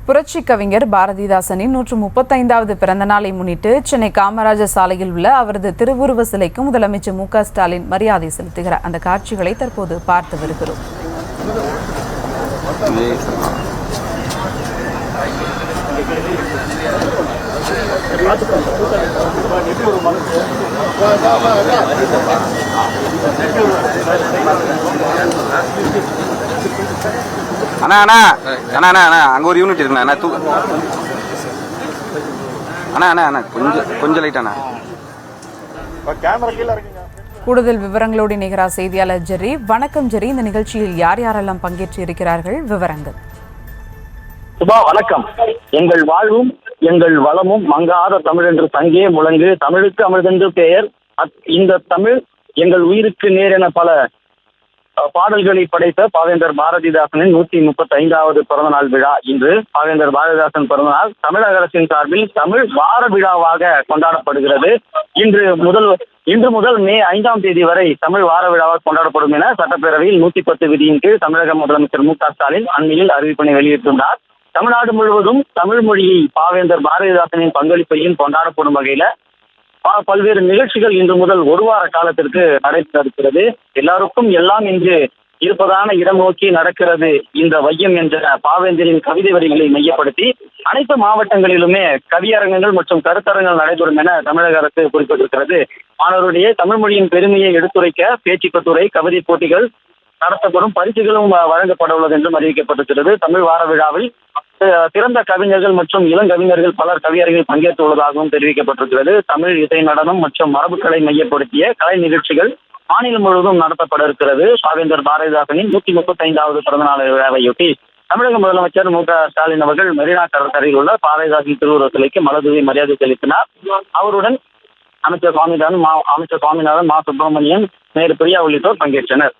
புரட்சி கவிஞர் பாரதிதாசனின் 135வது பிறந்த நாளை முன்னிட்டு சென்னை காமராஜர் சாலையில் உள்ள அவரது திருவுருவ சிலைக்கு முதலமைச்சர் மு க ஸ்டாலின் மரியாதை செலுத்துகிறார். அந்த காட்சிகளை தற்போது பார்த்து வருகிறோம். அண்ணா அண்ணா அண்ணா அண்ணா அண்ணா அங்கே ஒரு யூனிட் இருக்குண்ணா அண்ணா அண்ணா அண்ணா அண்ணா கொஞ்சம் லைட்டாண்ணா. கூடுதல் விவரங்களோடு இணைகிறார் செய்தியாளர் ஜெர்ரி. வணக்கம் ஜெர்ரி, இந்த நிகழ்ச்சியில் யார் யாரெல்லாம் பங்கேற்று இருக்கிறார்கள், விவரங்கள்? சுபா வணக்கம். எங்கள் வாழ்வும் எங்கள் வளமும் மங்காத தமிழ் என்று சங்கே முழங்கு, தமிழுக்கு அமிர்தென்று பெயர், இந்த தமிழ் எங்கள் உயிருக்கு நேர் என பல பாடல்களை படைத்த பாவேந்தர் பாரதிதாசனின் 135வது பிறந்தநாள் விழா இன்று. பாவேந்தர் பாரதிதாசன் பிறந்தநாள் தமிழக அரசின் சார்பில் தமிழ் வார விழாவாக கொண்டாடப்படுகிறது. இன்று முதல் மே 5ஆம் தேதி வரை தமிழ் வார விழாவாக கொண்டாடப்படும் என சட்டப்பேரவையில் 110 விதியின் கீழ் தமிழக முதலமைச்சர் மு க ஸ்டாலின் அண்மையில் அறிவிப்பினை வெளியிட்டுள்ளார். தமிழ்நாடு முழுவதும் தமிழ் மொழியை பாவேந்தர் பாரதிதாசனின் பங்களிப்பையும் கொண்டாடப்படும் வகையில பல்வேறு நிகழ்ச்சிகள் இன்று முதல் ஒரு வார காலத்திற்கு நடைபெற இருக்கிறது. எல்லாருக்கும் எல்லாம் இன்று இருப்பதான இடம் நோக்கி நடக்கிறது இந்த வையம் என்ற பாவேந்தரின் கவிதை வரிகளை மையப்படுத்தி அனைத்து மாவட்டங்களிலுமே கவியரங்கங்கள் மற்றும் கருத்தரங்கள் நடைபெறும் என தமிழக அரசு குறிப்பிட்டிருக்கிறது. மாணவருடைய தமிழ் மொழியின் பெருமையை எடுத்துரைக்க பேச்சு கட்டுரை, கவிதை போட்டிகள் நடத்தப்படும், பரிசுகளும் வழங்கப்பட உள்ளது என்றும் அறிவிக்கப்பட்டிருக்கிறது. தமிழ் வார விழாவில் சிறந்த கவிஞர்கள் மற்றும் இளங்கவிஞர்கள் பலர் கவியரங்கில் பங்கேற்றுள்ளதாகவும் தெரிவிக்கப்பட்டிருக்கிறது. தமிழ் இசை, நடனம் மற்றும் மரபுகளை மையப்படுத்திய கலை நிகழ்ச்சிகள் மாநிலம் முழுவதும் நடத்தப்பட இருக்கிறது. பாவேந்தர் பாரதிதாசனின் 135வது பிறந்தநாள் விழாவையொட்டி தமிழக முதலமைச்சர் மு க ஸ்டாலின் அவர்கள் மெரினா கடற்கரையில் உள்ள பாரதிதாசன் திருவுருவ சிலைக்கு மலர்தூவி மரியாதை செலுத்தினார். அவருடன் அமைச்சர் சுவாமிநாதன், மா சுப்பிரமணியன், மேயர் பிரியா உள்ளிட்டோர் பங்கேற்றனர்.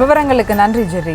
விவரங்களுக்கு நன்றி ஜெர்ரி.